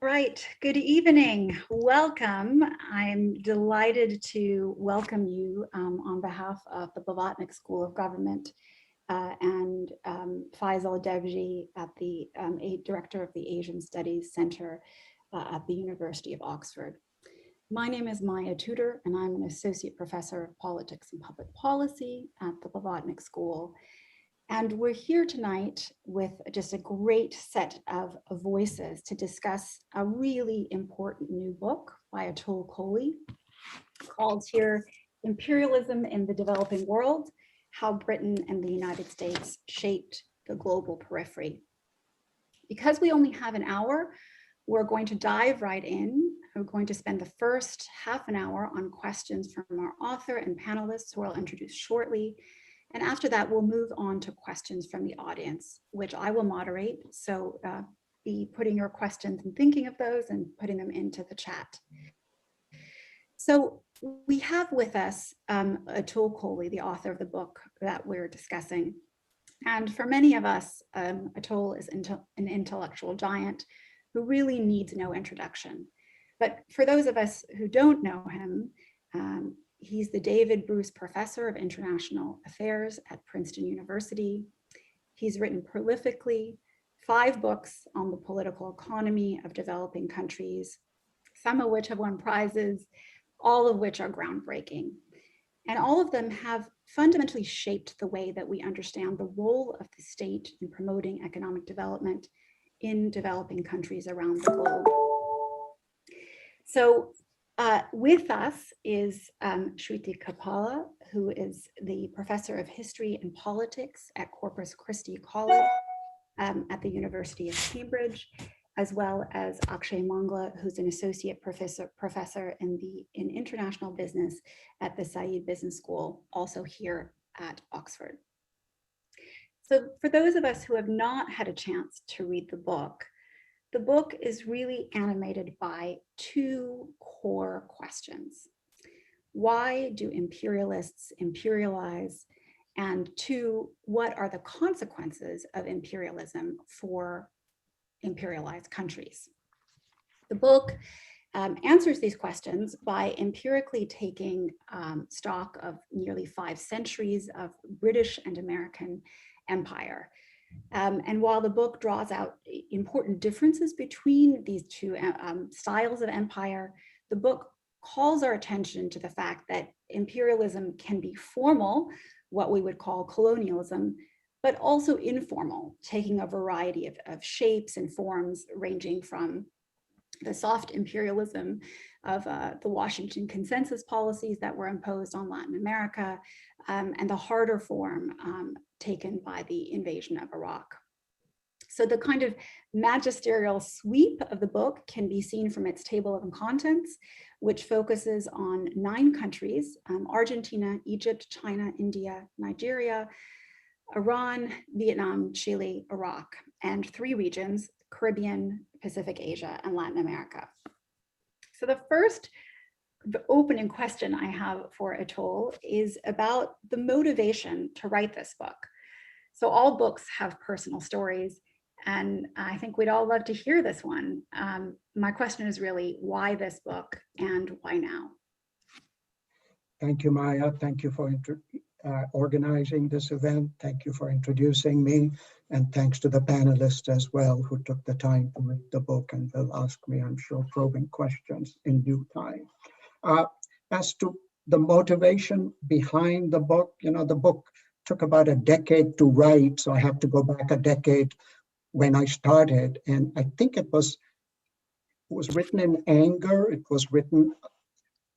Right, good evening. Welcome. I'm delighted to welcome you on behalf of the Blavatnik School of Government and Faisal Devji at the Director of the Asian Studies Center at the University of Oxford. My name is Maya Tudor, and I'm an Associate Professor of Politics and Public Policy at the Blavatnik School. And we're here tonight with just a great set of voices to discuss a really important new book by Atul Kohli called here Imperialism in the Developing World, How Britain and the United States Shaped the Global Periphery. Because we only have an hour, we're going to dive right in. We're going to spend the first half an hour on questions from our author and panelists who I'll introduce shortly. And after that, we'll move on to questions from the audience, which I will moderate. So be putting your questions and thinking of those and putting them into the chat. So we have with us Atul Kohli, the author of the book that we're discussing. And for many of us, Atul is an intellectual giant who really needs no introduction. But for those of us who don't know him, he's the David Bruce Professor of International Affairs at Princeton University. He's written prolifically 5 books on the political economy of developing countries, some of which have won prizes, all of which are groundbreaking. And all of them have fundamentally shaped the way that we understand the role of the state in promoting economic development in developing countries around the globe. So with us is Shruti Kapila, who is the Professor of History and Politics at Corpus Christi College at the University of Cambridge, as well as Akshay Mangla, who's an Associate Professor in International Business at the Saïd Business School, also here at Oxford. So for those of us who have not had a chance to read the book is really animated by 2 core questions. Why do imperialists imperialize? And 2, what are the consequences of imperialism for imperialized countries? The book answers these questions by empirically taking stock of nearly 5 centuries of British and American empire. And while the book draws out important differences between these 2 styles of empire, the book calls our attention to the fact that imperialism can be formal, what we would call colonialism, but also informal, taking a variety of shapes and forms, ranging from the soft imperialism of the Washington Consensus policies that were imposed on Latin America, and the harder form taken by the invasion of Iraq. So the kind of magisterial sweep of the book can be seen from its table of contents, which focuses on 9 countries: Argentina, Egypt, China, India, Nigeria, Iran, Vietnam, Chile, Iraq, and 3 regions: Caribbean, Pacific Asia, and Latin America. So the opening question I have for Atul is about the motivation to write this book. So all books have personal stories, and I think we'd all love to hear this one. My question is really, why this book and why now? Thank you, Maya. Thank you for organizing this event. Thank you for introducing me. And thanks to the panelists as well, who took the time to read the book and will ask me, I'm sure, probing questions in due time. As to the motivation behind the book, the book took about a decade to write, so I have to go back a decade when I started. And I think it was written in anger. It was written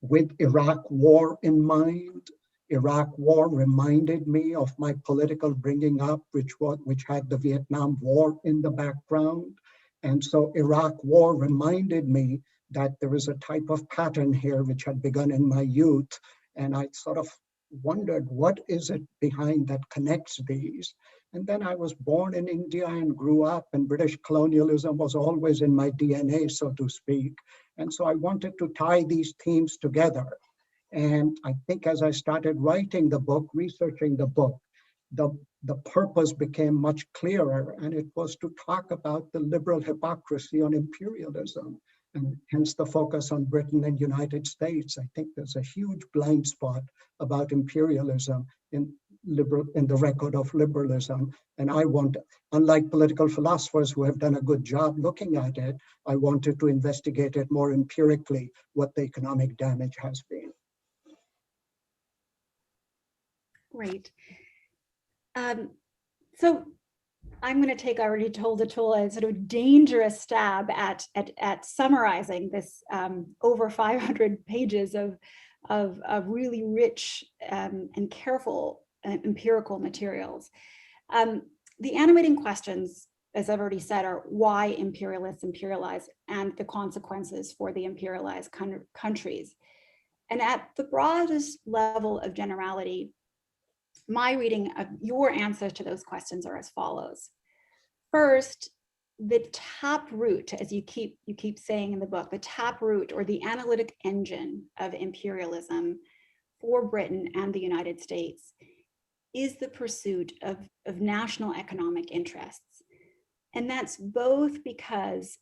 with Iraq war in mind. Iraq war reminded me of my political bringing up, which had the Vietnam War in the background. And so Iraq war reminded me that there is a type of pattern here which had begun in my youth. And I sort of wondered, what is it behind that connects these? And then I was born in India and grew up, and British colonialism was always in my DNA, so to speak. And so I wanted to tie these themes together. And I think as I started writing the book, researching the book, the purpose became much clearer, and it was to talk about the liberal hypocrisy on imperialism, and hence the focus on Britain and United States. I think there's a huge blind spot about imperialism in the record of liberalism. And I want, unlike political philosophers who have done a good job looking at it, I wanted to investigate it more empirically, what the economic damage has been. Great. So I'm going to take, I already told Atul, a sort of dangerous stab at summarizing this over 500 pages of really rich and careful empirical materials. The animating questions, as I've already said, are why imperialists imperialize and the consequences for the imperialized countries. And at the broadest level of generality, my reading of your answers to those questions are as follows. First, the taproot, as you keep saying in the book, the taproot or the analytic engine of imperialism for Britain and the United States is the pursuit of national economic interests. And that's both because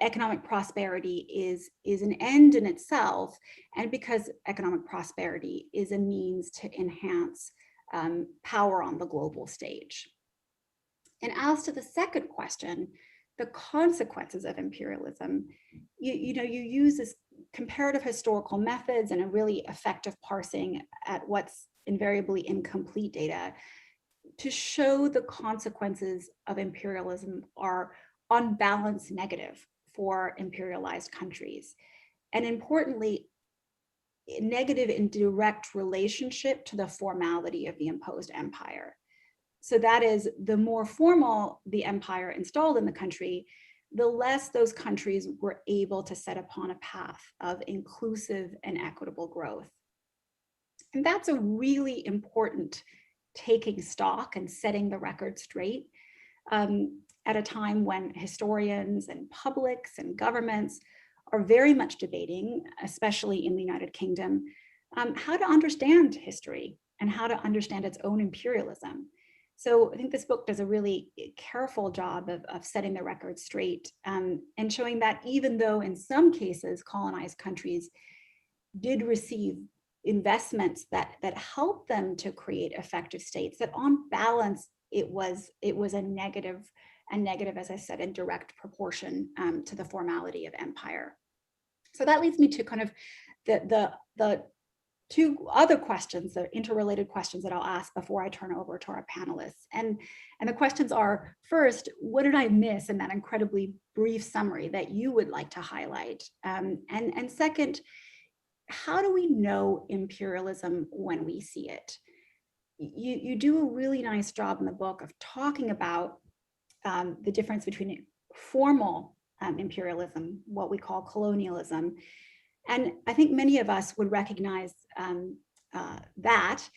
economic prosperity is an end in itself, and because economic prosperity is a means to enhance power on the global stage. And as to the second question, the consequences of imperialism, you use this comparative historical methods and a really effective parsing at what's invariably incomplete data to show the consequences of imperialism are on balance negative for imperialized countries. And importantly, negative in direct relationship to the formality of the imposed empire. So that is, the more formal the empire installed in the country, the less those countries were able to set upon a path of inclusive and equitable growth. And that's a really important taking stock and setting the record straight at a time when historians and publics and governments are very much debating, especially in the United Kingdom, how to understand history and how to understand its own imperialism. So I think this book does a really careful job of setting the record straight and showing that even though in some cases colonized countries did receive investments that helped them to create effective states, that on balance it was a negative, as I said, in direct proportion to the formality of empire. So that leads me to kind of the two other questions, the interrelated questions that I'll ask before I turn over to our panelists. And the questions are, first, what did I miss in that incredibly brief summary that you would like to highlight? And second, how do we know imperialism when we see it? You do a really nice job in the book of talking about the difference between formal imperialism, what we call colonialism. And I think many of us would recognize that.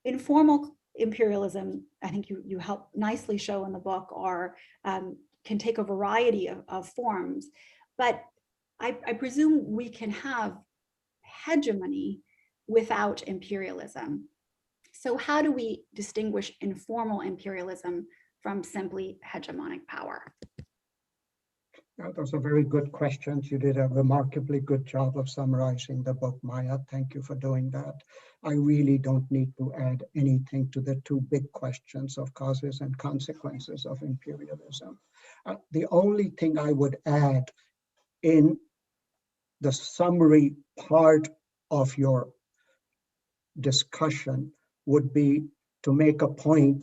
Informal imperialism, I think you help nicely show in the book, can take a variety of forms. But I presume we can have hegemony without imperialism. So how do we distinguish informal imperialism from simply hegemonic power? Those are very good questions. You did a remarkably good job of summarizing the book, Maya. Thank you for doing that. I really don't need to add anything to the two big questions of causes and consequences of imperialism. The only thing I would add in the summary part of your discussion would be to make a point,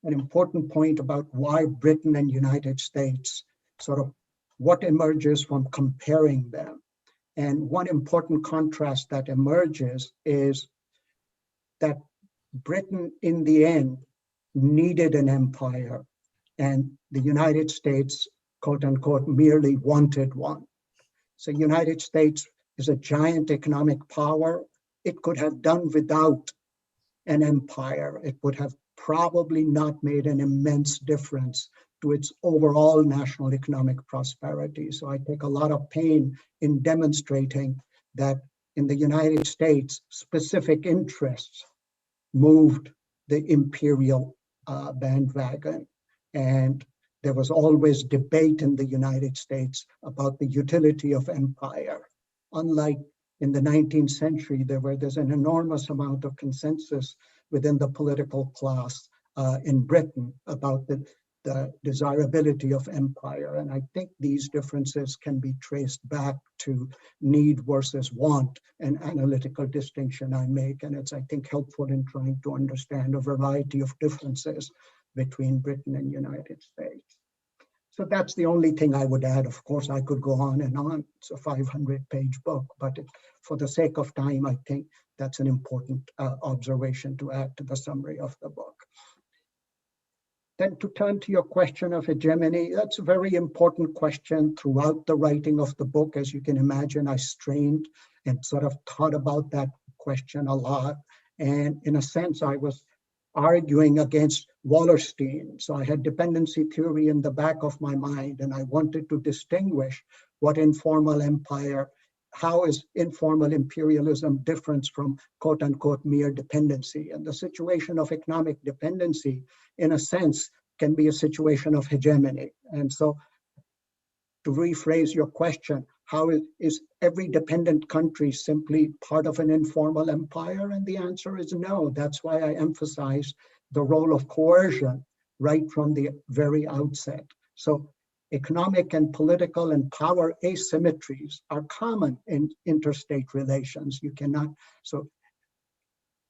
an important point about why Britain and United States, sort of what emerges from comparing them. And one important contrast that emerges is that Britain in the end needed an empire and the United States, quote unquote, merely wanted one. So United States is a giant economic power. It could have done without an empire. It would have probably not made an immense difference to its overall national economic prosperity. So I take a lot of pain in demonstrating that in the United States, specific interests moved the imperial bandwagon. And there was always debate in the United States about the utility of empire. Unlike in the 19th century, there's an enormous amount of consensus within the political class in Britain about the desirability of empire. And I think these differences can be traced back to need versus want, an analytical distinction I make. And it's, I think, helpful in trying to understand a variety of differences between Britain and United States. So that's the only thing I would add. Of course, I could go on and on. It's a 500-page book, but for the sake of time, I think that's an important observation to add to the summary of the book. Then to turn to your question of hegemony, that's a very important question throughout the writing of the book. As you can imagine, I strained and sort of thought about that question a lot. And in a sense, I was arguing against Wallerstein. So I had dependency theory in the back of my mind, and I wanted to distinguish what informal empire, how is informal imperialism different from quote unquote mere dependency? And the situation of economic dependency, in a sense, can be a situation of hegemony. And so to rephrase your question, how is every dependent country simply part of an informal empire? And the answer is no. That's why I emphasize the role of coercion right from the very outset. So economic and political and power asymmetries are common in interstate relations. You cannot, so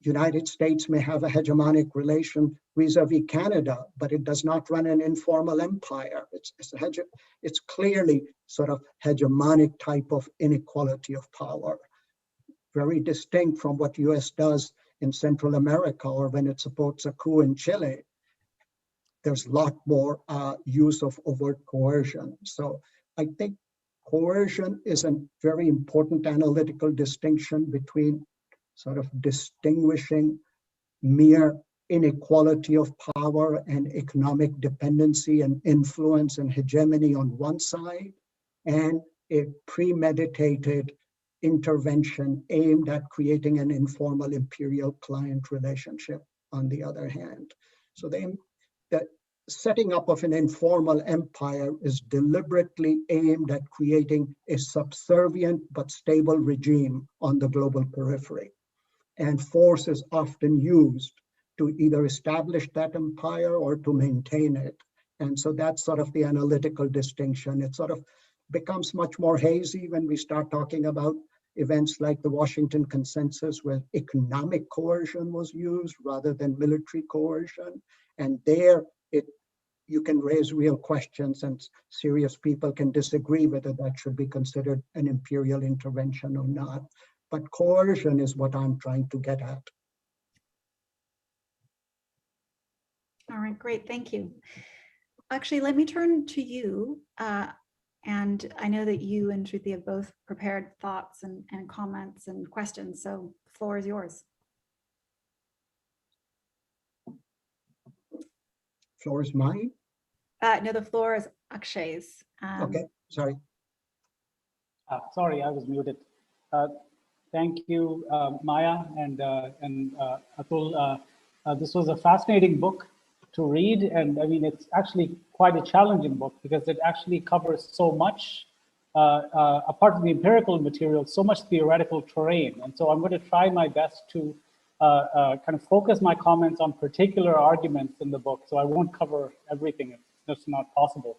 United States may have a hegemonic relation vis-a-vis Canada, but it does not run an informal empire. It's clearly sort of hegemonic type of inequality of power, very distinct from what US does in Central America or when it supports a coup in Chile. There's a lot more use of overt coercion. So I think coercion is a very important analytical distinction between sort of distinguishing mere inequality of power and economic dependency and influence and hegemony on one side, and a premeditated intervention aimed at creating an informal imperial client relationship on the other hand. So the setting up of an informal empire is deliberately aimed at creating a subservient but stable regime on the global periphery. And force is often used to either establish that empire or to maintain it. And so that's sort of the analytical distinction. It sort of becomes much more hazy when we start talking about events like the Washington Consensus, where economic coercion was used rather than military coercion. And there, you can raise real questions and serious people can disagree whether that should be considered an imperial intervention or not. But coercion is what I'm trying to get at. All right, great, thank you. Actually, let me turn to you. And I know that you and Shruti have both prepared thoughts and comments and questions, so the floor is yours. Floor is mine? No, the floor is Akshay's. Okay, sorry. Sorry, I was muted. Thank you, Maya and Atul. This was a fascinating book to read, and I mean, it's actually quite a challenging book because it actually covers so much, apart from the empirical material, so much theoretical terrain. And so I'm going to try my best to kind of focus my comments on particular arguments in the book. So I won't cover everything. It's just not possible.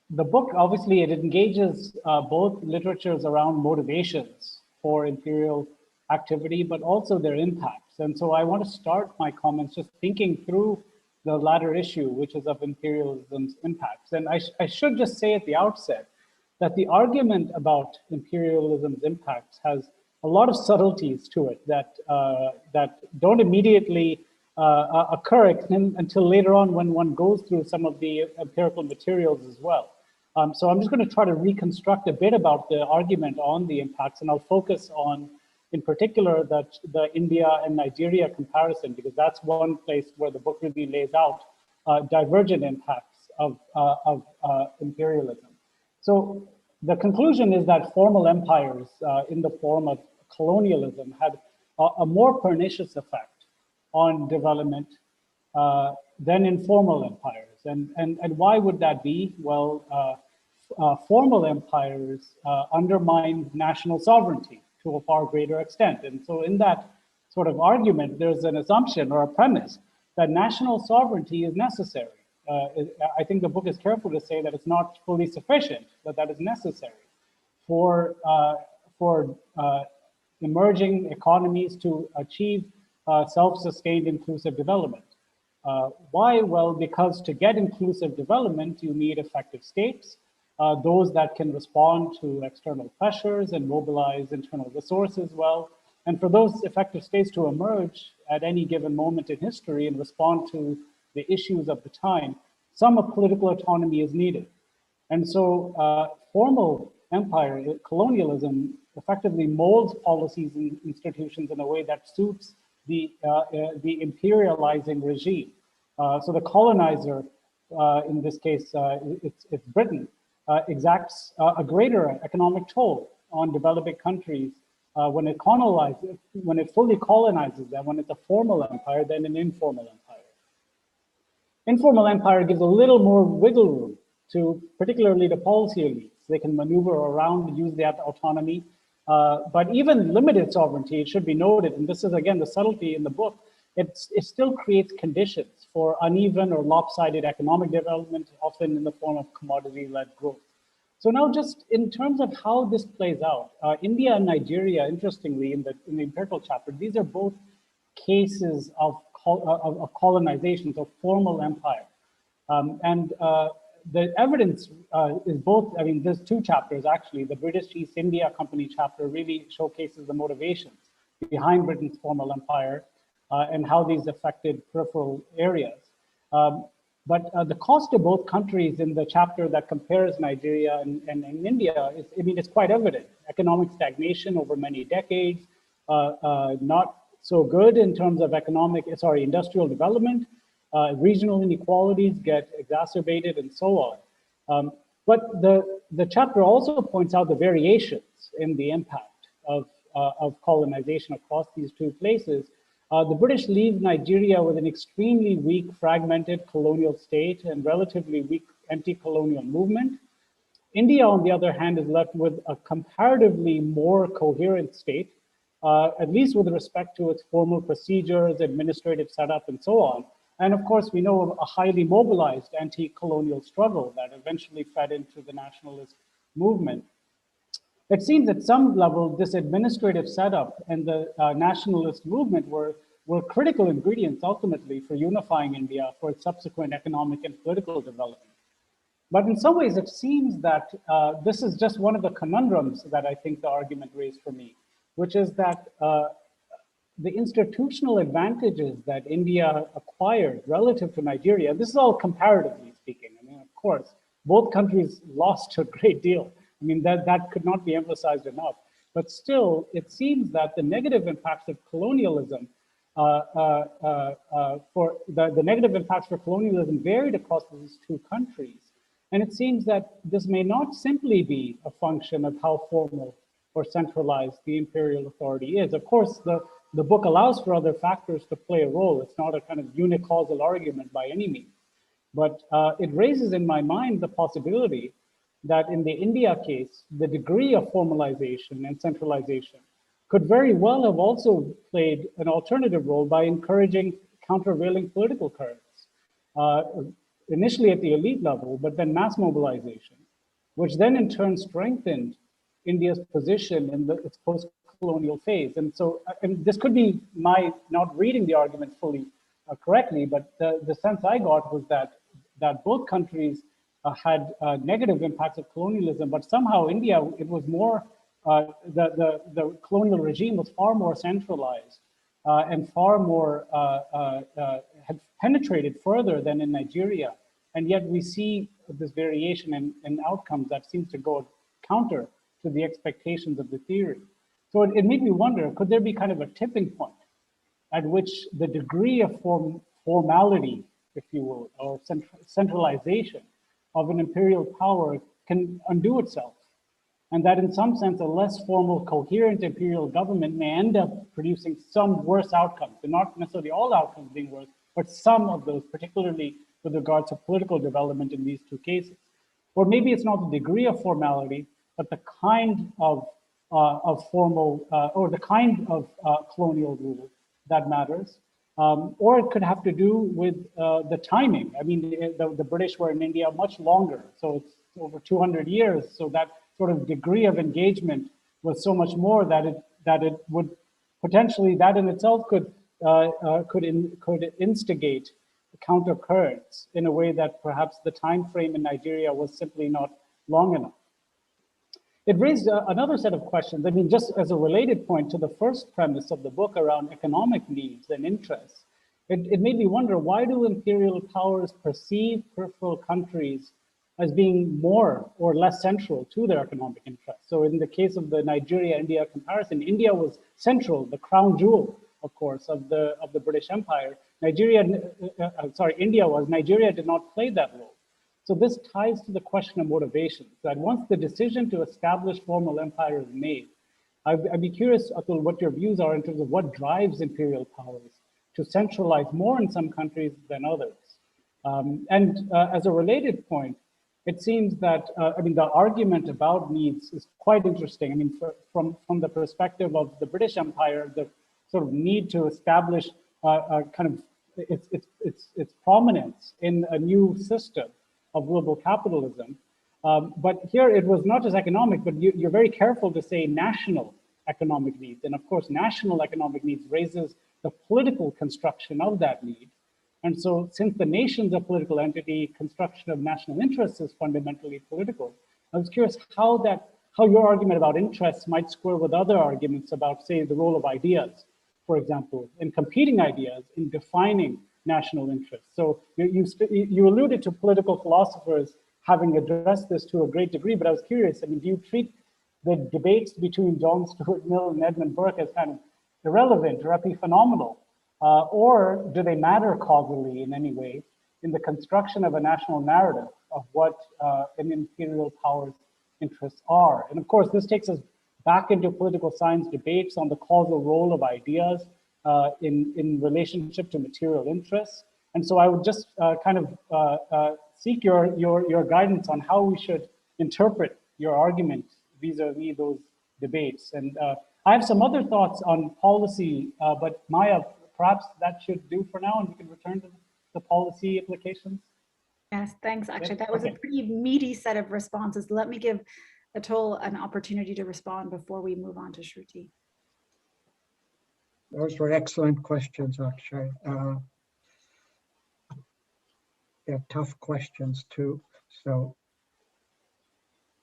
The book, obviously, it engages both literatures around motivations for imperial activity, but also their impacts. And so I want to start my comments just thinking through the latter issue, which is of imperialism's impacts. And I should just say at the outset that the argument about imperialism's impacts has a lot of subtleties to it that, that don't immediately occur until later on when one goes through some of the empirical materials as well. So I'm just going to try to reconstruct a bit about the argument on the impacts, and I'll focus on, in particular, the India and Nigeria comparison, because that's one place where the book really lays out divergent impacts of imperialism. So the conclusion is that formal empires in the form of colonialism had a more pernicious effect on development than informal empires. And why would that be? Well, formal empires undermine national sovereignty to a far greater extent. And so in that sort of argument, there's an assumption or a premise that national sovereignty is necessary. I think the book is careful to say that it's not fully sufficient, but that is necessary for emerging economies to achieve self-sustained inclusive development. Why? Well, because to get inclusive development, you need effective states, those that can respond to external pressures and mobilize internal resources well. And for those effective states to emerge at any given moment in history and respond to the issues of the time, some political autonomy is needed. And so formal empire, colonialism, effectively molds policies and institutions in a way that suits the imperializing regime. So the colonizer, in this case, it's Britain, exacts a greater economic toll on developing countries when it fully colonizes them, when it's a formal empire than an informal empire. Informal empire gives a little more wiggle room to particularly the policy elites. They can maneuver around, use that autonomy, but even limited sovereignty, it should be noted, and this is again the subtlety in the book, it still creates conditions for uneven or lopsided economic development, often in the form of commodity-led growth. So now just in terms of how this plays out, India and Nigeria, interestingly, in the empirical chapter, these are both cases of colonization, so formal empire. The evidence is both, I mean, there's two chapters actually. The British East India Company chapter really showcases the motivations behind Britain's formal empire and how these affected peripheral areas. But the cost of both countries in the chapter that compares Nigeria and India is, I mean, it's quite evident. Economic stagnation over many decades, not so good in terms of industrial development, regional inequalities get exacerbated and so on. But the chapter also points out the variations in the impact of colonization across these two places. The British leave Nigeria with an extremely weak, fragmented colonial state and relatively weak anti-colonial movement. India, on the other hand, is left with a comparatively more coherent state, at least with respect to its formal procedures, administrative setup, and so on. And of course, we know of a highly mobilized anti-colonial struggle that eventually fed into the nationalist movement. It seems at some level, this administrative setup and the nationalist movement were critical ingredients ultimately for unifying India for its subsequent economic and political development. But in some ways, it seems that this is just one of the conundrums that I think the argument raised for me, which is that the institutional advantages that India acquired relative to Nigeria, this is all comparatively speaking. I mean, of course, both countries lost a great deal. I mean, that could not be emphasized enough. But still, it seems that the negative impacts of colonialism, the negative impacts for colonialism varied across these two countries. And it seems that this may not simply be a function of how formal or centralized the imperial authority is. Of course, the book allows for other factors to play a role. It's not a kind of unicausal argument by any means. But it raises in my mind the possibility that in the India case, the degree of formalization and centralization could very well have also played an alternative role by encouraging countervailing political currents, initially at the elite level, but then mass mobilization, which then in turn strengthened India's position in its post-colonial phase. And so, and this could be my not reading the argument fully correctly, but the sense I got was that both countries had negative impacts of colonialism, but somehow India, it was more, the colonial regime was far more centralized and far more, had penetrated further than in Nigeria. And yet we see this variation in outcomes that seems to go counter to the expectations of the theory. So it made me wonder, could there be kind of a tipping point at which the degree of formality, if you will, or centralization of an imperial power can undo itself and that in some sense, a less formal, coherent imperial government may end up producing some worse outcomes, and not necessarily all outcomes being worse, but some of those, particularly with regards to political development in these two cases. Or maybe it's not the degree of formality, but the kind of formal or the kind of colonial rule that matters. Or it could have to do with the timing. I mean, the British were in India much longer, so it's over 200 years. So that sort of degree of engagement was so much more that it would potentially, that in itself could instigate counter currents in a way that perhaps the time frame in Nigeria was simply not long enough. It raised another set of questions. I mean, just as a related point to the first premise of the book around economic needs and interests, it made me wonder, why do imperial powers perceive peripheral countries as being more or less central to their economic interests? So in the case of the Nigeria-India comparison, India was central, the crown jewel, of course, of the British Empire. India was. Nigeria did not play that role. So this ties to the question of motivations, that once the decision to establish formal empire is made, I'd be curious, Atul, what your views are in terms of what drives imperial powers to centralize more in some countries than others. As a related point, it seems that, I mean, the argument about needs is quite interesting. I mean, from the perspective of the British Empire, the sort of need to establish kind of its prominence in a new system of global capitalism. But here it was not just economic, but you're very careful to say national economic needs. And of course, national economic needs raises the political construction of that need. And so since the nation's a political entity, construction of national interests is fundamentally political. I was curious how your argument about interests might square with other arguments about, say, the role of ideas, for example, in competing ideas, in defining national interests. So you alluded to political philosophers having addressed this to a great degree, but I was curious, I mean, do you treat the debates between John Stuart Mill and Edmund Burke as kind of irrelevant or epiphenomenal? Or do they matter causally in any way in the construction of a national narrative of what an imperial power's interests are? And of course, this takes us back into political science debates on the causal role of ideas in relationship to material interests. And so I would just kind of seek your guidance on how we should interpret your argument vis-a-vis those debates. And I have some other thoughts on policy, but Maya, perhaps that should do for now, and we can return to the policy implications. Yes, thanks, Akshay. That was a pretty meaty set of responses. Let me give Atul an opportunity to respond before we move on to Shruti. Those were excellent questions, Akshay. They're tough questions too. So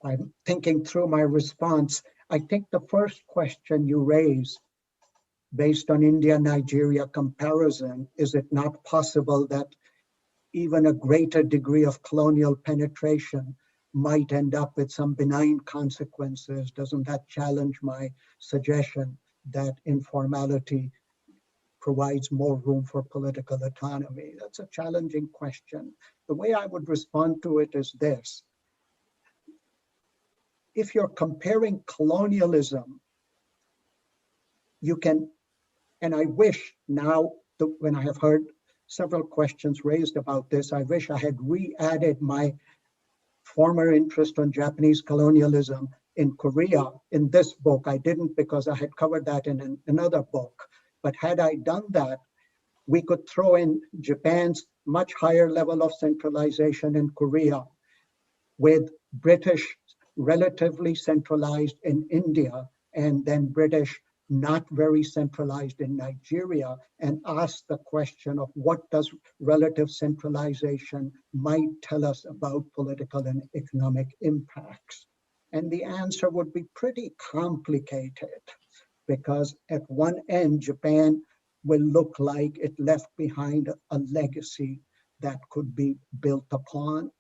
I'm thinking through my response. I think the first question you raise, based on India-Nigeria comparison, is it not possible that even a greater degree of colonial penetration might end up with some benign consequences? Doesn't that challenge my suggestion that informality provides more room for political autonomy? That's a challenging question. The way I would respond to it is this. If you're comparing colonialism, you can, and I wish now, when I have heard several questions raised about this, I wish I had re-added my former interest on Japanese colonialism in Korea in this book. I didn't because I had covered that in another book. But had I done that, we could throw in Japan's much higher level of centralization in Korea, with British relatively centralized in India, and then British not very centralized in Nigeria, and ask the question of what does relative centralization might tell us about political and economic impacts. And the answer would be pretty complicated, because at one end, Japan will look like it left behind a legacy that could be built upon.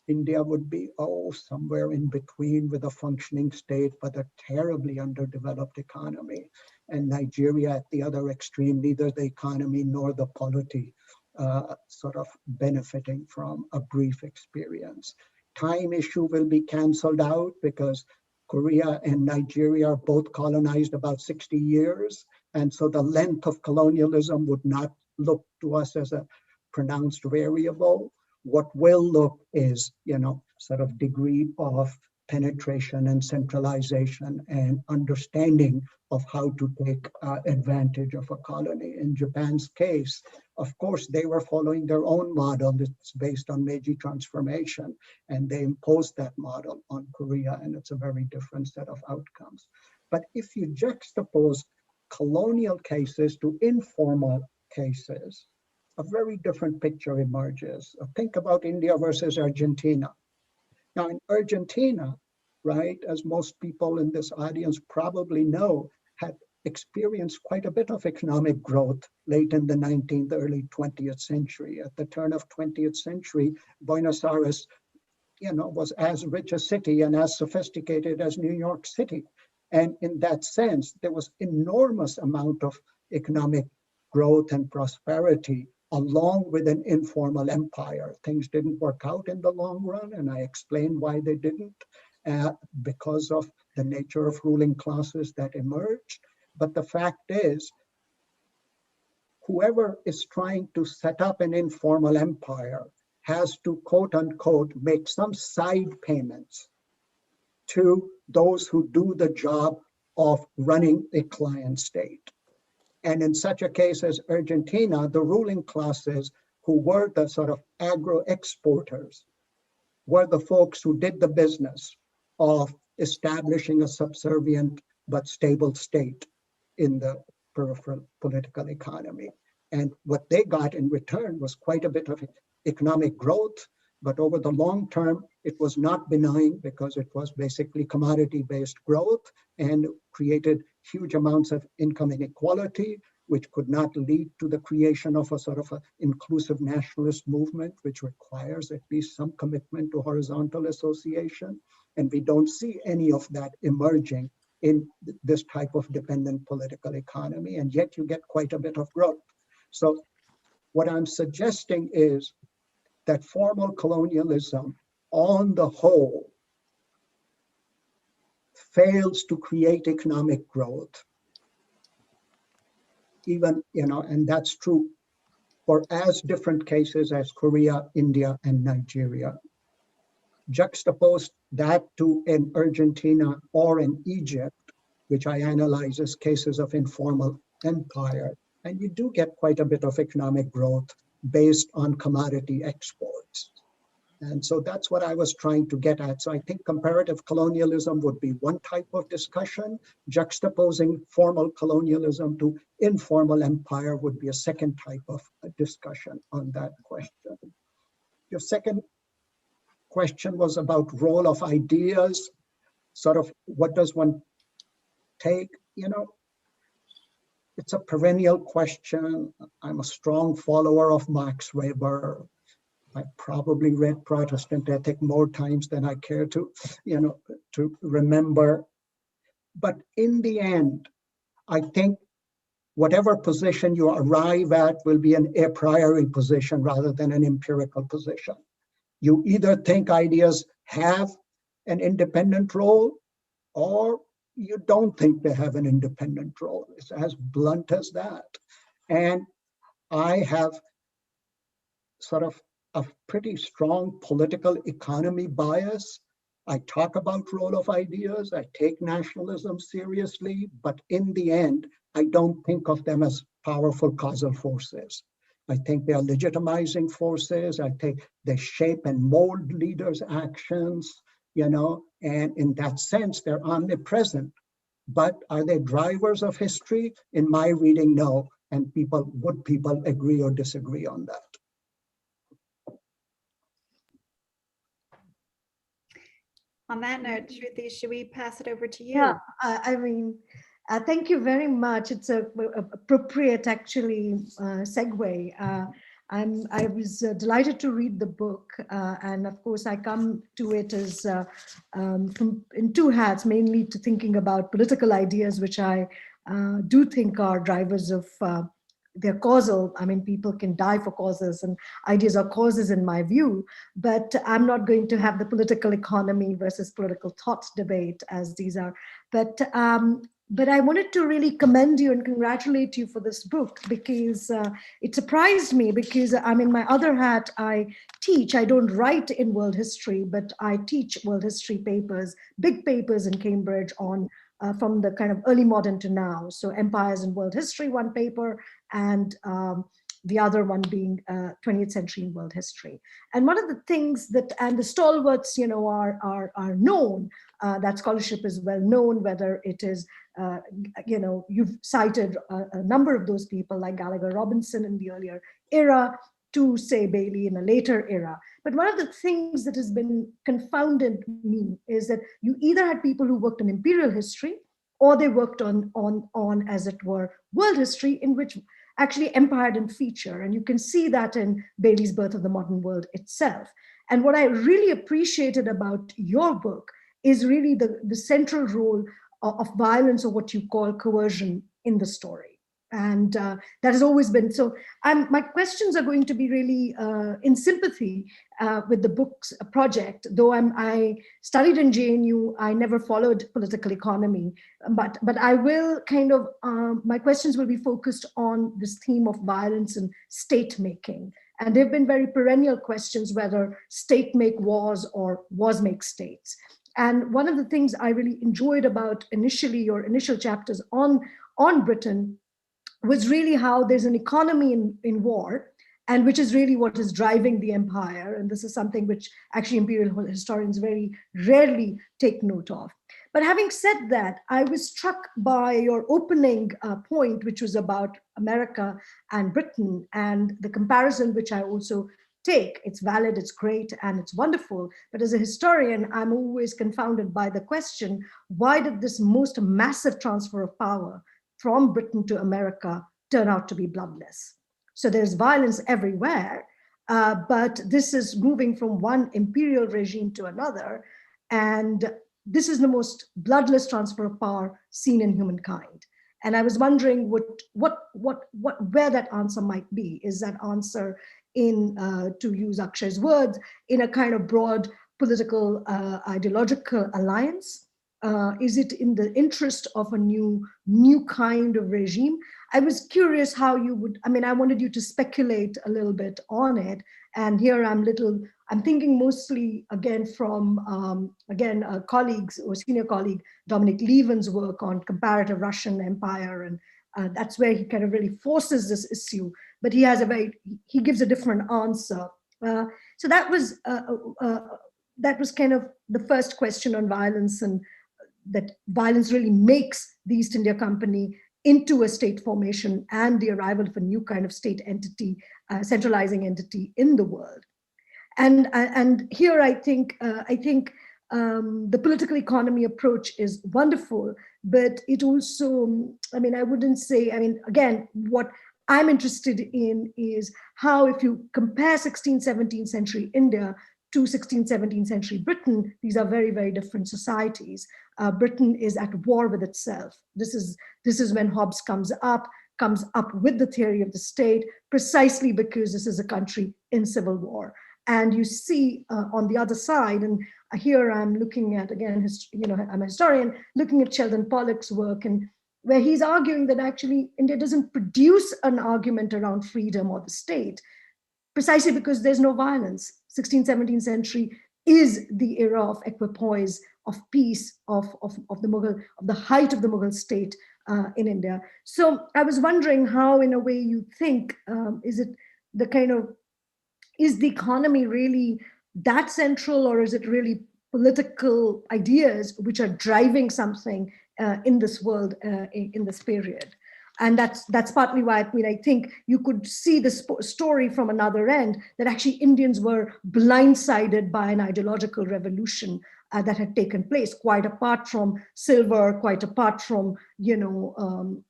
India would be, somewhere in between, with a functioning state, but a terribly underdeveloped economy. And Nigeria at the other extreme, neither the economy nor the polity sort of benefiting from a brief experience. Time issue will be canceled out because Korea and Nigeria are both colonized about 60 years. And so the length of colonialism would not look to us as a pronounced variable. What will look is, sort of degree of penetration and centralization and understanding of how to take advantage of a colony. In Japan's case, of course, they were following their own model. It's based on Meiji transformation, and they imposed that model on Korea, and it's a very different set of outcomes. But if you juxtapose colonial cases to informal cases, a very different picture emerges. Think about India versus Argentina. Now, in Argentina, right, as most people in this audience probably know, had experienced quite a bit of economic growth late in the 19th, early 20th century. At the turn of 20th century, Buenos Aires, was as rich a city and as sophisticated as New York City. And in that sense, there was enormous amount of economic growth and prosperity along with an informal empire. Things didn't work out in the long run, and I explained why they didn't, because of the nature of ruling classes that emerged. But the fact is, whoever is trying to set up an informal empire has to, quote unquote, make some side payments to those who do the job of running a client state. And in such a case as Argentina, the ruling classes who were the sort of agro-exporters were the folks who did the business of establishing a subservient but stable state in the peripheral political economy. And what they got in return was quite a bit of economic growth, but over the long term, it was not benign because it was basically commodity-based growth and created huge amounts of income inequality, which could not lead to the creation of a sort of an inclusive nationalist movement, which requires at least some commitment to horizontal association. And we don't see any of that emerging in this type of dependent political economy, and yet you get quite a bit of growth. So what I'm suggesting is that formal colonialism on the whole fails to create economic growth. Even, and that's true for as different cases as Korea, India, and Nigeria. Juxtapose that to an Argentina or an Egypt, which I analyze as cases of informal empire, and you do get quite a bit of economic growth based on commodity exports. And so that's what I was trying to get at. So I think comparative colonialism would be one type of discussion. Juxtaposing formal colonialism to informal empire would be a second type of discussion on that question. Your second question was about role of ideas, sort of what does one take? It's a perennial question. I'm a strong follower of Max Weber. I probably read Protestant Ethic more times than I care to, to remember. But in the end, I think whatever position you arrive at will be an a priori position rather than an empirical position. You either think ideas have an independent role or you don't think they have an independent role. It's as blunt as that. And I have sort of a pretty strong political economy bias. I talk about role of ideas, I take nationalism seriously, but in the end, I don't think of them as powerful causal forces. I think they are legitimizing forces. I think they shape and mold leaders' actions, and in that sense, they're omnipresent. But are they drivers of history? In my reading, no. And would people agree or disagree on that? On that note, Shruti, should we pass it over to you? Yeah, thank you very much. It's a appropriate, actually, segue. I was delighted to read the book, and of course, I come to it as in two hats, mainly to thinking about political ideas, which I do think are drivers of they're causal. I mean, people can die for causes, and ideas are causes in my view, but I'm not going to have the political economy versus political thought debate as these are. But I wanted to really commend you and congratulate you for this book, because it surprised me, because I'm in my other hat, I teach. I don't write in world history, but I teach world history papers, big papers in Cambridge on from the kind of early modern to now. So empires in world history, one paper, and the other one being 20th century in world history. And one of the things that, and the stalwarts, you know, are known, that scholarship is well known, whether it is, you know, you've cited a number of those people like Gallagher Robinson in the earlier era, to say Bailey in a later era. But one of the things that has been confounded me is that you either had people who worked on imperial history, or they worked on as it were, world history, in which actually empire didn't feature. And you can see that in Bailey's Birth of the Modern World itself. And what I really appreciated about your book is really the central role of violence, or what you call coercion, in the story. And that has always been, so my questions are going to be really in sympathy with the book's project. Though I studied in JNU, I never followed political economy, but I will kind of, my questions will be focused on this theme of violence and state making. And they've been very perennial questions, whether state make wars or wars make states. And one of the things I really enjoyed about initially your initial chapters on Britain was really how there's an economy in war, and which is really what is driving the empire. And this is something which actually imperial historians very rarely take note of. But having said that, I was struck by your opening point, which was about America and Britain, and the comparison, which I also take. It's valid, it's great, and it's wonderful. But as a historian, I'm always confounded by the question, why did this most massive transfer of power from Britain to America turn out to be bloodless? So there's violence everywhere, but this is moving from one imperial regime to another. And this is the most bloodless transfer of power seen in humankind. And I was wondering where that answer might be. Is that answer in, to use Akshay's words, in a kind of broad political ideological alliance? Is it in the interest of a new kind of regime? I was curious how you would, I mean, I wanted you to speculate a little bit on it. And here I'm thinking mostly again from, colleagues or senior colleague, Dominic Leven's work on comparative Russian empire. And that's where he kind of really forces this issue, but he gives a different answer. So that was kind of the first question on violence, and that violence really makes the East India Company into a state formation and the arrival of a new kind of state entity, centralizing entity in the world. And here I think the political economy approach is wonderful, but it also, I mean, I wouldn't say, I mean, again, what I'm interested in is how, if you compare 16th, 17th century India to 16th, 17th century Britain, these are very, very different societies. Britain is at war with itself. This is when Hobbes comes up with the theory of the state, precisely because this is a country in civil war. And you see on the other side, and here I'm looking at, again, I'm a historian, looking at Sheldon Pollock's work, and where he's arguing that actually India doesn't produce an argument around freedom or the state, precisely because there's no violence. 16th, 17th century is the era of equipoise, of peace, of the Mughal, of the height of the Mughal state in India. So I was wondering how, in a way, you think, is the economy really that central, or is it really political ideas which are driving something in this world, in this period? And that's partly why, I mean, I think you could see the story from another end, that actually Indians were blindsided by an ideological revolution that had taken place, quite apart from silver, quite apart from,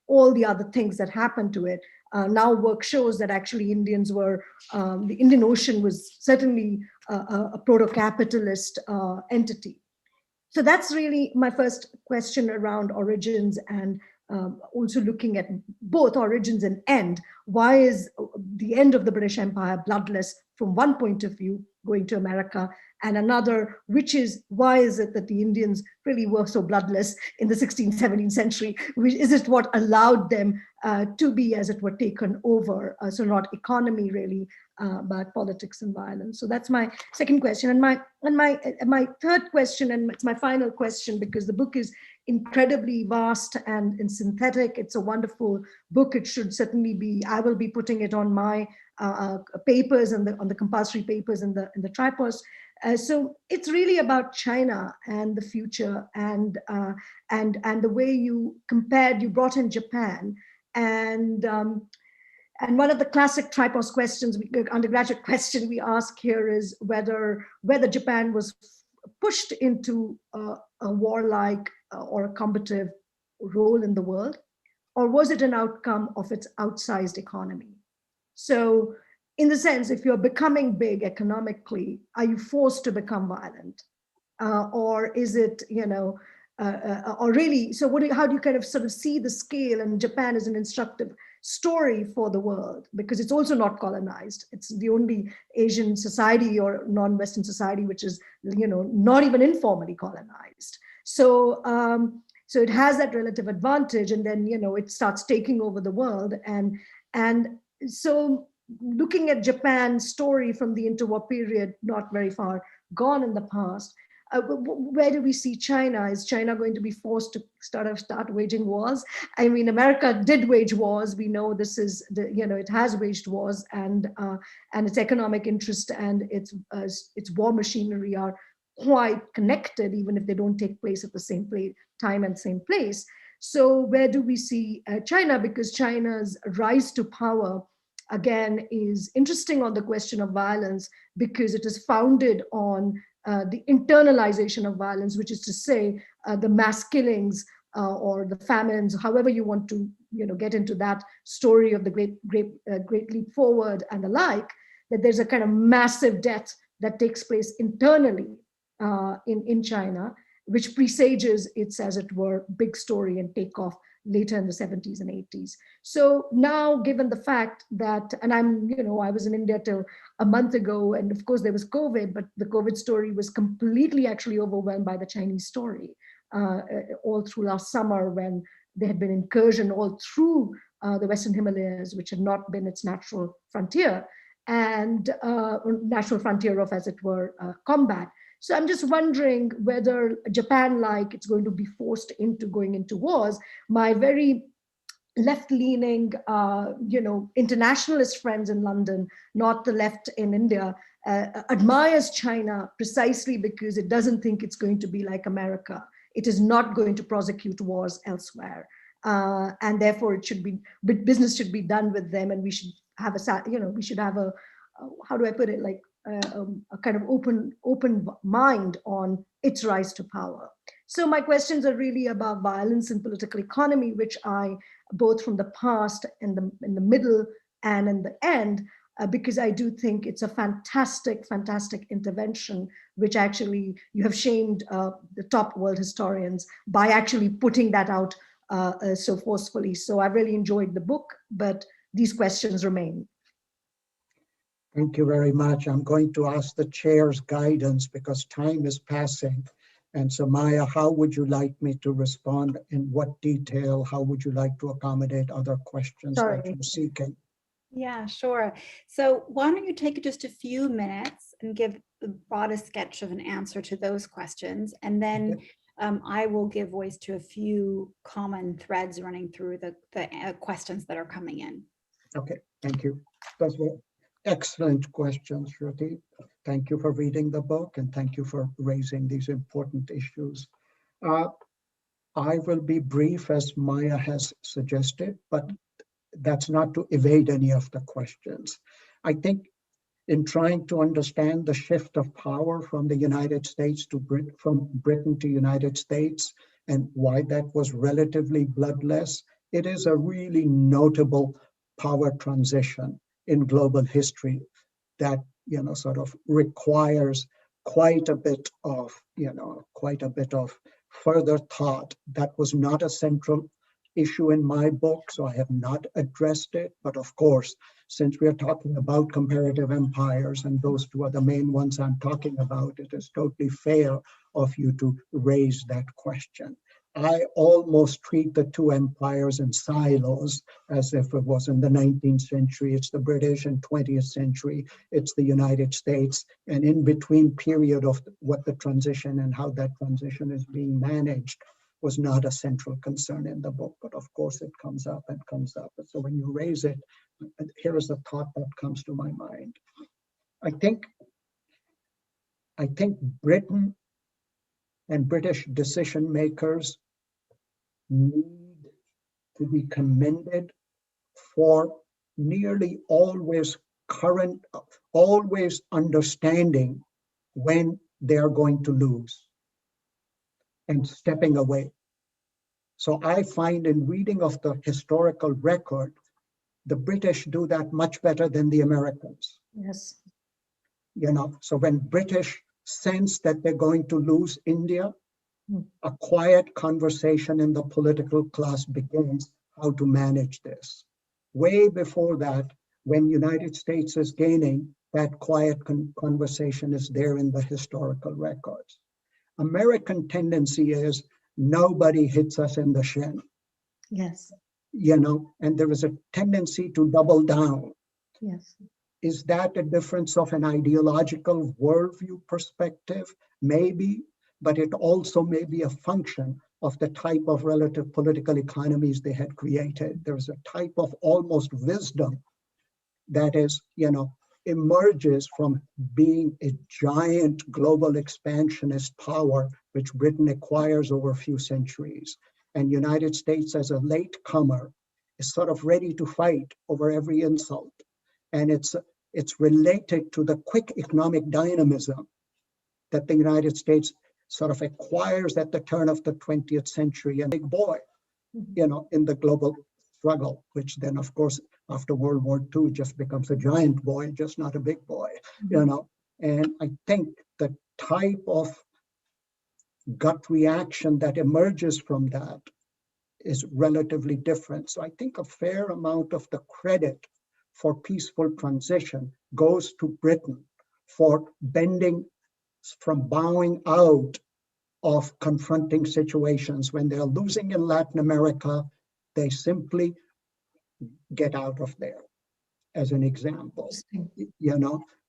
all the other things that happened to it. Now work shows that actually Indians were, the Indian Ocean was certainly a proto-capitalist entity. So that's really my first question around origins and also looking at both origins and end. Why is the end of the British Empire bloodless from one point of view, going to America, and another, which is, why is it that the Indians really were so bloodless in the 16th, 17th century? Is it what allowed them to be, as it were, taken over? So not economy really, but politics and violence. So that's my second question. And my third question, and it's my final question, because the book is incredibly vast and synthetic. It's a wonderful book. It should certainly be, I will be putting it on my papers and on the compulsory papers in the Tripos. So it's really about China and the future, and the way you compared, you brought in Japan, and one of the classic Tripos questions, undergraduate question we ask here is whether Japan was pushed into a warlike or a combative role in the world, or was it an outcome of its outsized economy? So in the sense, if you're becoming big economically, are you forced to become violent? Or is it, or really, so how do you kind of sort of see the scale? And Japan is an instructive story for the world, because it's also not colonized. It's the only Asian society or non-Western society which is, not even informally colonized. So, so it has that relative advantage, and then, it starts taking over the world. And so looking at Japan's story from the interwar period, not very far gone in the past, where do we see China? Is China going to be forced to start waging wars? I mean, America did wage wars. We know this is, it has waged wars, and its economic interest and its war machinery are quite connected, even if they don't take place at the same time and same place. So where do we see China? Because China's rise to power, again, is interesting on the question of violence, because it is founded on the internalization of violence, which is to say the mass killings or the famines, however you want to get into that story of the great leap forward and the like, that there's a kind of massive death that takes place internally in China, which presages its, as it were, big story and takeoff later in the 70s and 80s. So now, given the fact that, and I was in India till a month ago, and of course there was COVID, but the COVID story was completely actually overwhelmed by the Chinese story all through last summer, when there had been incursion all through the Western Himalayas, which had not been its natural frontier, and natural frontier of, as it were, combat. So I'm just wondering whether Japan, like, it's going to be forced into going into wars. My very left-leaning, internationalist friends in London, not the left in India, admires China precisely because it doesn't think it's going to be like America. It is not going to prosecute wars elsewhere. And therefore business should be done with them, and we should have a, how do I put it, like, a kind of open mind on its rise to power. So my questions are really about violence and political economy, which I, both from the past and in the middle and in the end, because I do think it's a fantastic intervention, which actually you have shamed the top world historians by actually putting that out so forcefully. So I really enjoyed the book, but these questions remain. Thank you very much. I'm going to ask the chair's guidance because time is passing. And so Maya, how would you like me to respond? In what detail? How would you like to accommodate other questions that you're seeking? Yeah, sure. So why don't you take just a few minutes and give the broadest sketch of an answer to those questions, and then I will give voice to a few common threads running through the questions that are coming in. Okay, thank you. Those were excellent questions, Shruti. Thank you for reading the book, and thank you for raising these important issues. I will be brief, as Maya has suggested, but that's not to evade any of the questions. I think in trying to understand the shift of power from the United States to from Britain to United States, and why that was relatively bloodless, it is a really notable power transition in global history that sort of requires quite a bit of further thought. That was not a central issue in my book, so I have not addressed it. But of course, since we are talking about comparative empires, and those two are the main ones I'm talking about, it is totally fair of you to raise that question. I almost treat the two empires in silos, as if it was in the 19th century, it's the British, and 20th century, it's the United States, and in between period of what the transition and how that transition is being managed was not a central concern in the book, but of course it comes up and comes up. So when you raise it, here is a thought that comes to my mind. I think Britain and British decision makers need to be commended for nearly always understanding when they are going to lose and stepping away. So I find in reading of the historical record, the British do that much better than the Americans. Yes. So when British sense that they're going to lose India, Mm. a quiet conversation in the political class begins how to manage this. Way before that, when United States is gaining, that quiet conversation is there in the historical records. American tendency is nobody hits us in the shin. Yes. And there is a tendency to double down. Yes. Is that a difference of an ideological worldview perspective? Maybe, but it also may be a function of the type of relative political economies they had created. There's a type of almost wisdom that is, emerges from being a giant global expansionist power, which Britain acquires over a few centuries. And United States as a latecomer is sort of ready to fight over every insult. And it's related to the quick economic dynamism that the United States sort of acquires at the turn of the 20th century, and big boy, in the global struggle, which then, of course, after World War II just becomes a giant boy, just not a big boy, And I think the type of gut reaction that emerges from that is relatively different. So I think a fair amount of the credit for peaceful transition goes to Britain for bowing out of confronting situations. When they're losing in Latin America, they simply get out of there, as an example.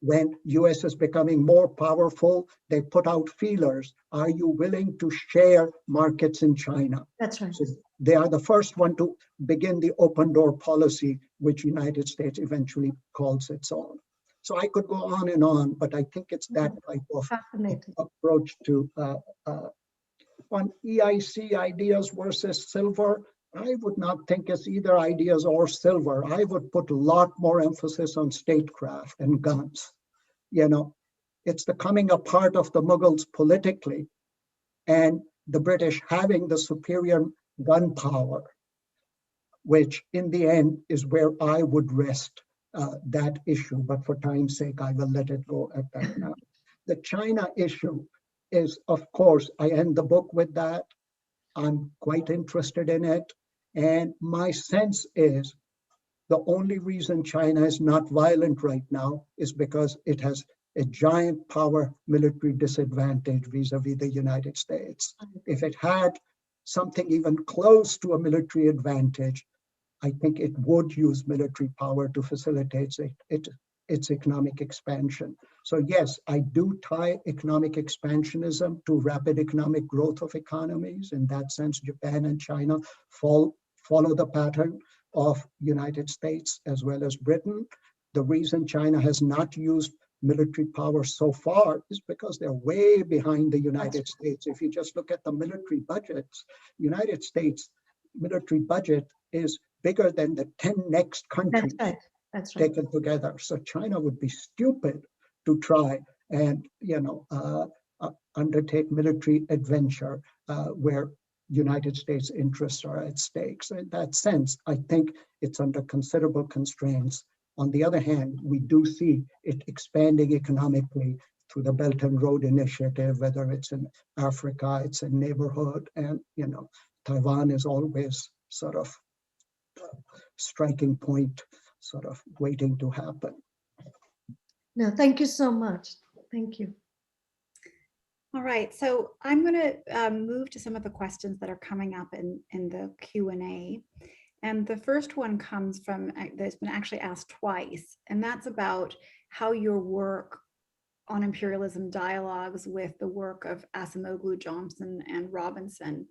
When US is becoming more powerful, they put out feelers. Are you willing to share markets in China? That's right. So they are the first one to begin the open door policy, which United States eventually calls its own. So I could go on and on, but I think it's that type of approach to on EIC, ideas versus silver. I would not think it's either ideas or silver. I would put a lot more emphasis on statecraft and guns. It's the coming apart of the Mughals politically, and the British having the superior gun power, which in the end is where I would rest that issue. But for time's sake, I will let it go at that now. The China issue is, of course, I end the book with that. I'm quite interested in it. And my sense is the only reason China is not violent right now is because it has a giant power military disadvantage vis-a-vis the United States. If it had something even close to a military advantage, I think it would use military power to facilitate its economic expansion. So yes, I do tie economic expansionism to rapid economic growth of economies. In that sense, Japan and China follow the pattern of United States as well as Britain. The reason China has not used military power so far is because they're way behind the United States. If you just look at the military budgets, United States military budget is bigger than the 10 next countries. That's right. Taken together. So China would be stupid to try and undertake military adventure where United States interests are at stake. So in that sense, I think it's under considerable constraints. On the other hand, we do see it expanding economically through the Belt and Road Initiative, whether it's in Africa, it's in neighborhood, and Taiwan is always sort of striking point, sort of waiting to happen. No, thank you so much. Thank you. All right, so I'm going to move to some of the questions that are coming up in the Q&A. And the first one comes from, that's been actually asked twice, and that's about how your work on imperialism dialogues with the work of Acemoglu, Johnson, and Robinson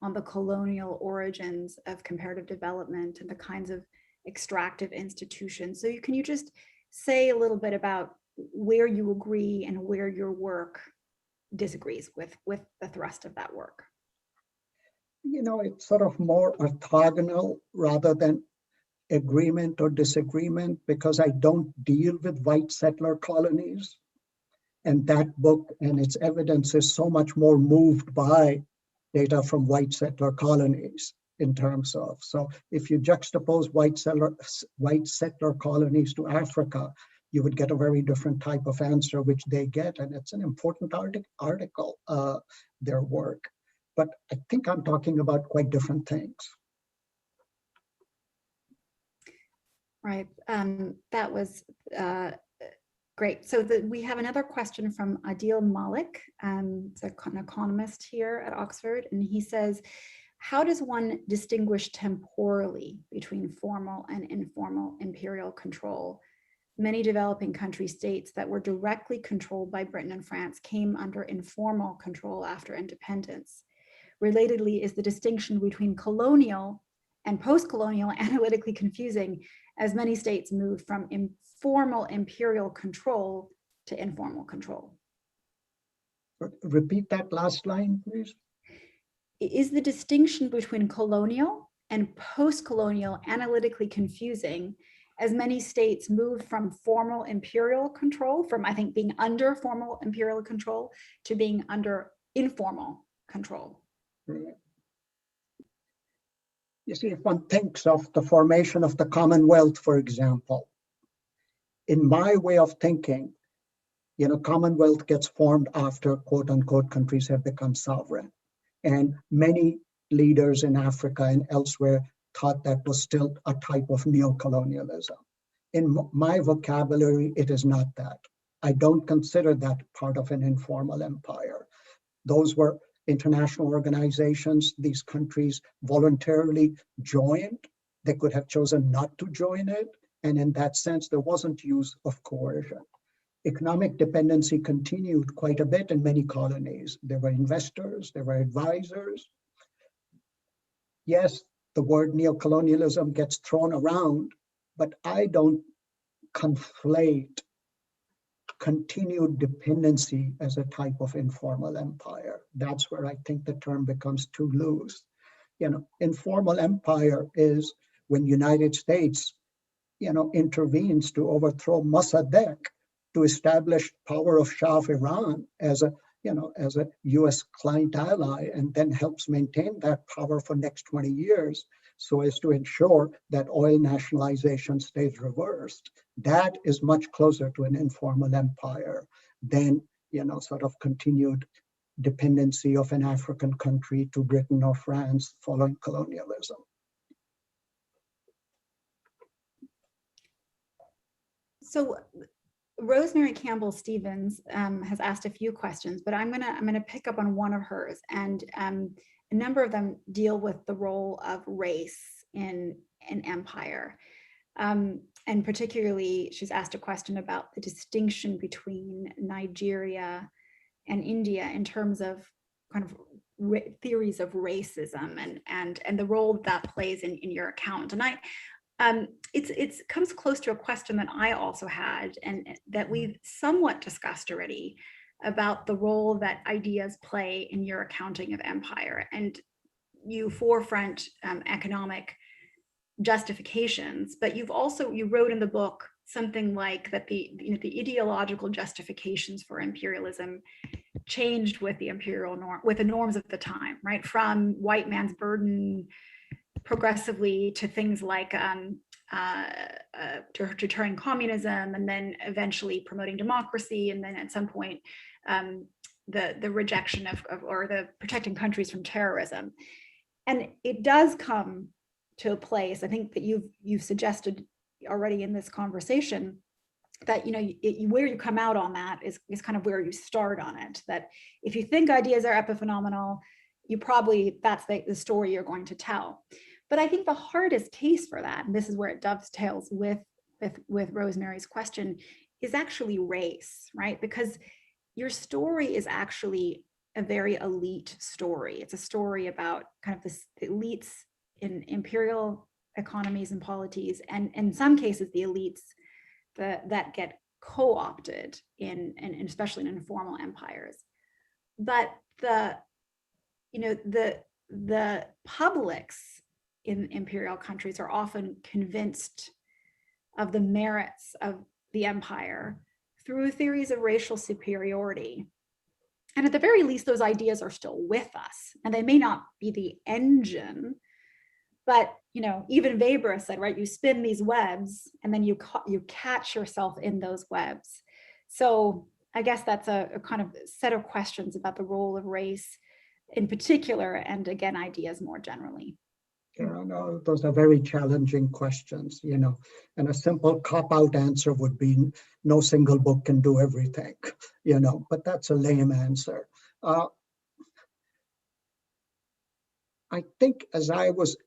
on the colonial origins of comparative development and the kinds of extractive institutions. So can you just say a little bit about where you agree and where your work disagrees with the thrust of that work? You know, it's sort of more orthogonal rather than agreement or disagreement, because I don't deal with white settler colonies. And that book and its evidence is so much more moved by data from white settler colonies in terms of, so if you juxtapose white settler colonies to Africa, you would get a very different type of answer, which they get. And it's an important article, their work. But I think I'm talking about quite different things. Right, that was great. So we have another question from Adil Malik, an economist here at Oxford, and he says, how does one distinguish temporally between formal and informal imperial control? Many developing country states that were directly controlled by Britain and France came under informal control after independence. Relatedly, is the distinction between colonial and post-colonial analytically confusing, as many states moved from informal imperial control to informal control? Repeat that last line, please. Is the distinction between colonial and post-colonial analytically confusing, as many states moved from formal imperial control, from I think being under formal imperial control to being under informal control? Right. You see, if one thinks of the formation of the Commonwealth, for example, in my way of thinking, you know, Commonwealth gets formed after quote unquote countries have become sovereign. And many leaders in Africa and elsewhere thought that was still a type of neo-colonialism. In my vocabulary, it is not that. I don't consider that part of an informal empire. Those were international organizations. These countries voluntarily joined. They could have chosen not to join it. And in that sense, there wasn't use of coercion. Economic dependency continued quite a bit in many colonies. There were investors, there were advisors. Yes, the word neocolonialism gets thrown around, but I don't conflate continued dependency as a type of informal empire. That's where I think the term becomes too loose. You know, informal empire is when United States, you know, intervenes to overthrow Mossadegh, to establish power of Shah of Iran as a, you know, as a US client ally, and then helps maintain that power for next 20 years so as to ensure that oil nationalization stays reversed. That is much closer to an informal empire than, you know, sort of continued dependency of an African country to Britain or France following colonialism. So Rosemary Campbell Stevens has asked a few questions, but I'm gonna pick up on one of hers, and a number of them deal with the role of race in empire. And particularly, she's asked a question about the distinction between Nigeria and India in terms of kind of theories of racism and the role that plays in your account. And it comes close to a question that I also had, and that we've somewhat discussed already, about the role that ideas play in your accounting of empire. And you forefront economic justifications, but you wrote in the book something like that the ideological justifications for imperialism changed with the imperial norm, with the norms of the time, right? From white man's burden progressively to things like deterring communism, and then eventually promoting democracy, and then at some point the rejection of or the protecting countries from terrorism. And it does come to a place, I think that you've suggested already in this conversation, that where you come out on that is kind of where you start on it. That if you think ideas are epiphenomenal, that's the story you're going to tell. But I think the hardest case for that, and this is where it dovetails with Rosemary's question, is actually race, right? Because your story is actually a very elite story. It's a story about kind of the elites in imperial economies and polities, and in some cases the elites that get co-opted in especially in informal empires. But the publics in imperial countries are often convinced of the merits of the empire through theories of racial superiority. And at the very least, those ideas are still with us, and they may not be the engine, but even Weber said, right, you spin these webs and then you catch yourself in those webs. So I guess that's a kind of set of questions about the role of race in particular, and again, ideas more generally. No, those are very challenging questions, and a simple cop-out answer would be no single book can do everything, but that's a lame answer. I think as I was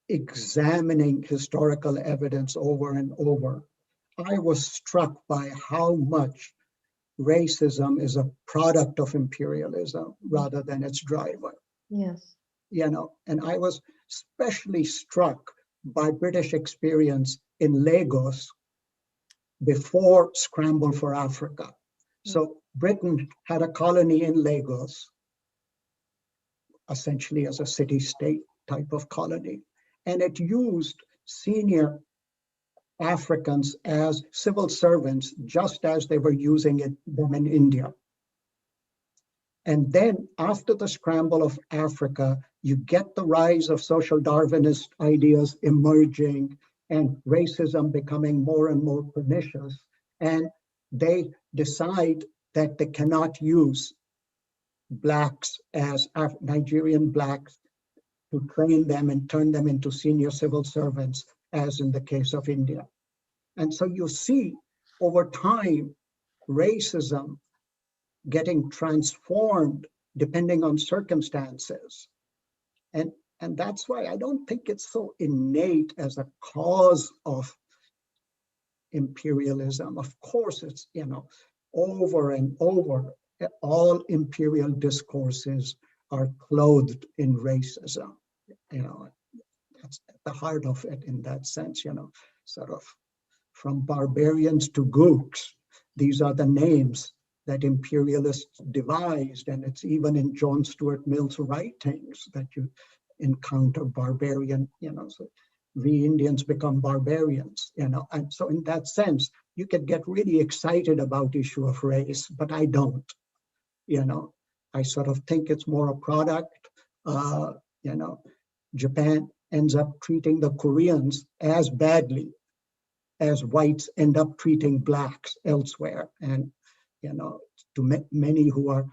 examining historical evidence over and over, I was struck by how much racism is a product of imperialism rather than its driver. Yes. And I was especially struck by British experience in Lagos before Scramble for Africa. So Britain had a colony in Lagos, essentially as a city-state type of colony. And it used senior Africans as civil servants, just as they were using them in India. And then after the Scramble of Africa, you get the rise of social Darwinist ideas emerging and racism becoming more and more pernicious. And they decide that they cannot use Blacks as Nigerian Blacks to train them and turn them into senior civil servants, as in the case of India. And so you see over time, racism getting transformed depending on circumstances. And that's why I don't think it's so innate as a cause of imperialism. Of course, it's, over and over, all imperial discourses are clothed in racism. That's at the heart of it in that sense, sort of from barbarians to gooks. These are the names that imperialists devised, and it's even in John Stuart Mill's writings that you encounter barbarian, so we Indians become barbarians, and so in that sense, you can get really excited about issue of race, but I don't, I sort of think it's more a product. Japan ends up treating the Koreans as badly as whites end up treating Blacks elsewhere. And, to many who are,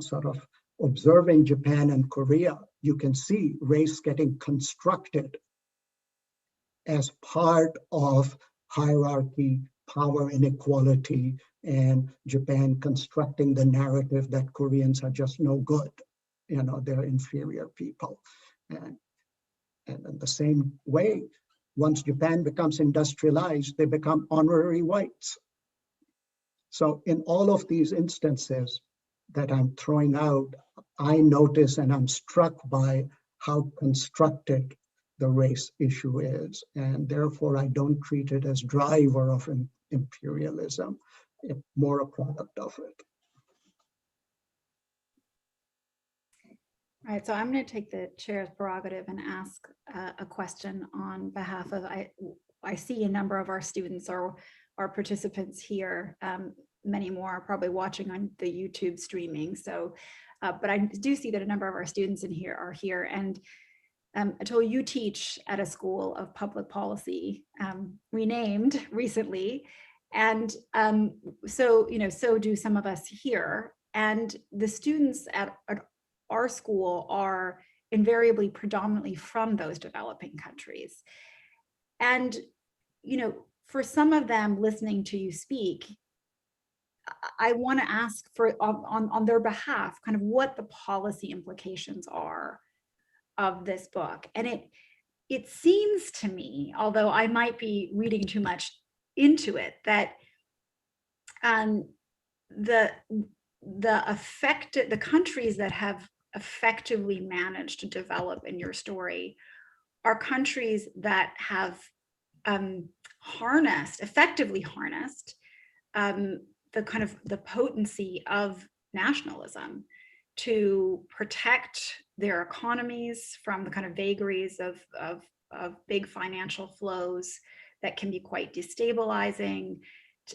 sort of observing Japan and Korea, you can see race getting constructed as part of hierarchy, power inequality, and Japan constructing the narrative that Koreans are just no good, they're inferior people. And in the same way, once Japan becomes industrialized, they become honorary whites. So in all of these instances that I'm throwing out, I notice and I'm struck by how constructed the race issue is. And therefore, I don't treat it as driver of imperialism, more a product of it. All right, so I'm going to take the chair's prerogative and ask a question on behalf of, I see a number of our students or our participants here, many more are probably watching on the YouTube streaming. So, but I do see that a number of our students in here are here. And Atul, you teach at a school of public policy, renamed recently. And so, so do some of us here. And the students at our school are invariably predominantly from those developing countries. And, you know, for some of them listening to you speak, I want to ask for on their behalf, kind of what the policy implications are of this book. And it seems to me, although I might be reading too much into it, that the countries that have effectively managed to develop in your story are countries that have effectively harnessed the kind of the potency of nationalism to protect their economies from the kind of vagaries of big financial flows that can be quite destabilizing,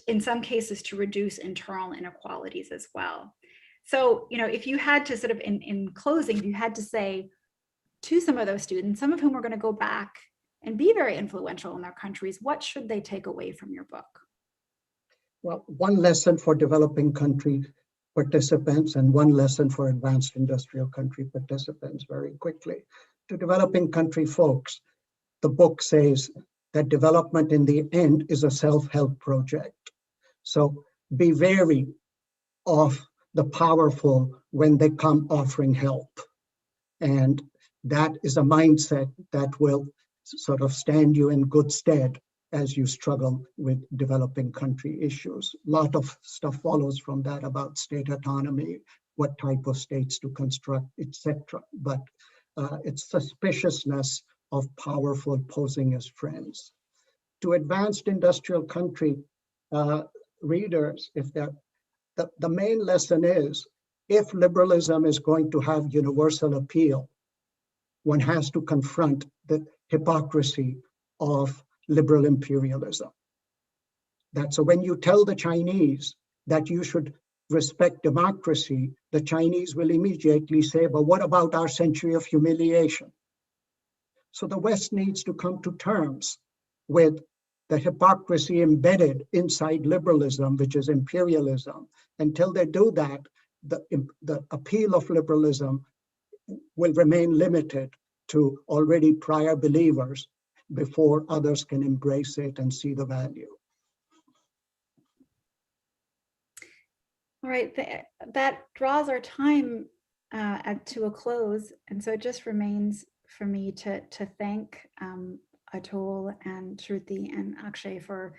in some cases to reduce internal inequalities as well. So, you know, if you had to sort of in closing, if you had to say to some of those students, some of whom are going to go back and be very influential in their countries, what should they take away from your book? Well, one lesson for developing country participants and one lesson for advanced industrial country participants very quickly. To developing country folks, the book says that development in the end is a self-help project. So be wary of the powerful when they come offering help. And that is a mindset that will sort of stand you in good stead as you struggle with developing country issues. A lot of stuff follows from that about state autonomy, what type of states to construct, etc. But it's suspiciousness of powerful posing as friends. To advanced industrial country readers, if they're, the main lesson is, if liberalism is going to have universal appeal, one has to confront the hypocrisy of liberal imperialism. So when you tell the Chinese that you should respect democracy, the Chinese will immediately say, but what about our century of humiliation? So the West needs to come to terms with the hypocrisy embedded inside liberalism, which is imperialism. Until they do that, the appeal of liberalism will remain limited to already prior believers before others can embrace it and see the value. All right, that draws our time to a close. And so it just remains for me to thank Atul and Shruti and Akshay for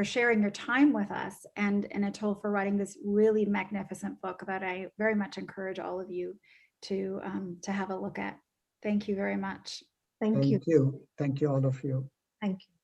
sharing your time with us, and Atul for writing this really magnificent book that I very much encourage all of you to have a look at. Thank you very much. Thank you. Thank you all of you. Thank you.